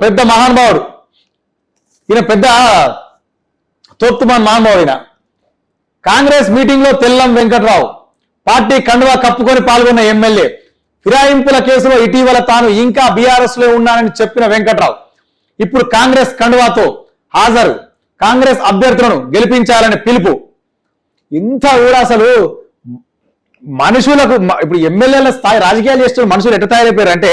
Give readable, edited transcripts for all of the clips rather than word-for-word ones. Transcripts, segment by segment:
పెద్ద మహానుభావుడు, ఈయన పెద్ద తోక్తుమాన్ మహానుభావుడు. ఈయన కాంగ్రెస్ మీటింగ్ లో తెల్లం వెంకట్రావు పార్టీ కండువా కప్పుకొని పాల్గొన్న ఎమ్మెల్యే. ఫిరాయింపుల కేసులో ఇటీవల తాను ఇంకా బీఆర్ఎస్ లో ఉన్నానని చెప్పిన వెంకట్రావు ఇప్పుడు కాంగ్రెస్ కండువాతో హాజరు. కాంగ్రెస్ అభ్యర్థులను గెలిపించాలని పిలుపు. ఇంత కూడా అసలు మనుషులకు ఇప్పుడు ఎమ్మెల్యేల స్థాయి రాజకీయాలు చేస్తున్న మనుషులు ఎట్లా తయారైపోయారు అంటే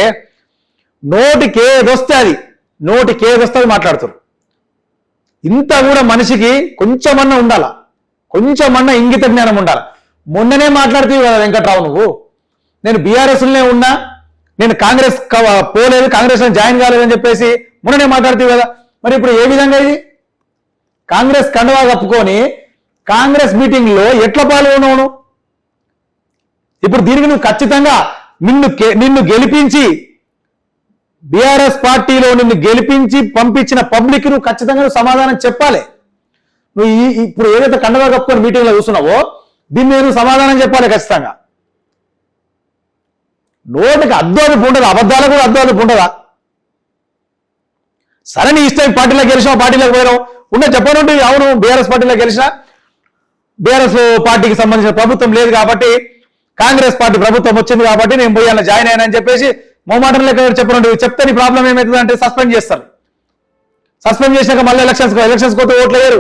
నోటికేదొస్తే అది మాట్లాడుతారు. ఇంత కూడా మనిషికి కొంచెమన్నా ఉండాల, కొంచెమన్నా ఇంగిత జ్ఞానం ఉండాలి. మొన్ననే మాట్లాడుతీవి కదా వెంకట్రావు, నువ్వు నేను బీఆర్ఎస్లోనే ఉన్నా, నేను కాంగ్రెస్ పోలేదు, కాంగ్రెస్ జాయిన్ కాలేదని చెప్పేసి మొన్ననే మాట్లాడుతీవి కదా. మరి ఇప్పుడు ఏ విధంగా ఇది కాంగ్రెస్ కండువా కప్పుకొని కాంగ్రెస్ మీటింగ్ లో ఎట్లా పాల్గొనవు? ఇప్పుడు దీనికి నువ్వు ఖచ్చితంగా నిన్ను గెలిపించి బీఆర్ఎస్ పార్టీలో నిన్ను గెలిపించి పంపించిన పబ్లిక్ నువ్వు ఖచ్చితంగా సమాధానం చెప్పాలి. నువ్వు ఇప్పుడు ఏదైతే కండువా కప్పుకొని మీటింగ్ లో చూస్తున్నావో దీన్ని నువ్వు సమాధానం చెప్పాలి ఖచ్చితంగా. నోటికి అద్దోపు ఉండదు, అబద్ధాలకు కూడా అద్దోపు ఉండదా? సరే నీ ఇష్టం, పార్టీలో గెలిచినా పార్టీలోకి పోయినావు ఉన్న చెప్పనుంటే అవును బీఆర్ఎస్ పార్టీలో గెలిచినా బీఆర్ఎస్ పార్టీకి సంబంధించిన ప్రభుత్వం లేదు కాబట్టి కాంగ్రెస్ పార్టీ ప్రభుత్వం వచ్చింది కాబట్టి నేను పోయి అలా జాయిన్ అయినా అని చెప్పేసి మొహమాటం లెక్క చెప్పనుంటే చెప్తే నీ ప్రాబ్లం ఏమవుతుంది అంటే సస్పెండ్ చేస్తారు. సస్పెండ్ చేసినాక మళ్ళీ ఎలక్షన్స్ పోతే ఓట్లు వేయరు.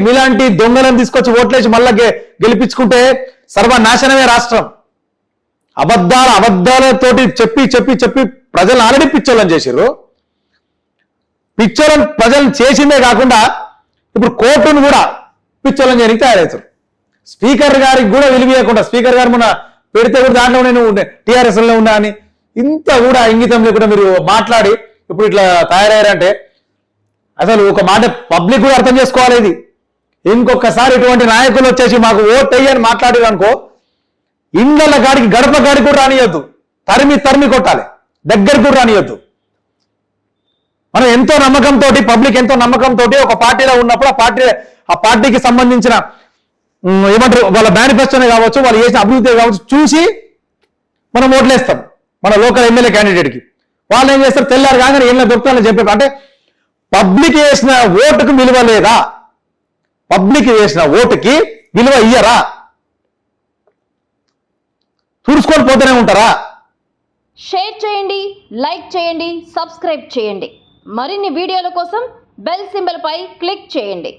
మీలాంటి దొంగలను తీసుకొచ్చి ఓట్లేసి మళ్ళా గెలిపించుకుంటే సర్వనాశనమే రాష్ట్రం. అబద్ధాలతోటి చెప్పి ప్రజలను ఆల్రెడీ పిచ్చోళ్ళని చేసిర్రు. పిచ్చోళ్ళని ప్రజలను చేసిందే కాకుండా ఇప్పుడు కోర్టును కూడా పిచ్చోళ్ళని చేయడానికి తయారవుతారు. స్పీకర్ గారికి కూడా విలువీయకుండా, స్పీకర్ గారు మొన్న పెడితే కూడా దాంట్లో నేను టీఆర్ఎస్లో ఉన్నా అని ఇంత కూడా ఇంగితం లేకుండా మీరు మాట్లాడి ఇప్పుడు ఇట్లా తయారయ్యారంటే అసలు ఒక మాట పబ్లిక్ కూడా అర్థం చేసుకోవాలి. ఇది ఇంకొకసారి ఇటువంటి నాయకులు వచ్చేసి మాకు ఓట్ అయ్యని మాట్లాడారు అనుకో, ఇండ్ల గాడికి గడప గాడికి కూడా రానియొద్దు, తరిమి కొట్టాలి, దగ్గర కూడా రానియొద్దు. మనం ఎంతో నమ్మకంతో, పబ్లిక్ ఎంతో నమ్మకంతో ఒక పార్టీలో ఉన్నప్పుడు ఆ పార్టీకి సంబంధించిన ఏమంటారు వాళ్ళ మేనిఫెస్టోనే కావచ్చు, వాళ్ళు చేసిన అభివృద్ధి కావచ్చు చూసి మనం ఓట్లేస్తాం మన లోకల్ ఎమ్మెల్యే క్యాండిడేట్కి. వాళ్ళు ఏం చేస్తారు, తెల్లారు కాగానే ఏం దొరుకుతారని చెప్పి అంటే పబ్లిక్ వేసిన ఓటుకు విలువ లేదా? పబ్లిక్ వేసిన ఓటుకి విలువ ఇయ్యరా? చూసుకొని పోతూనే ఉంటారా? షేర్ చేయండి, లైక్ చేయండి, సబ్స్క్రైబ్ చేయండి. మరిన్ని వీడియోల కోసం బెల్ సింబల్ పై క్లిక్ చేయండి.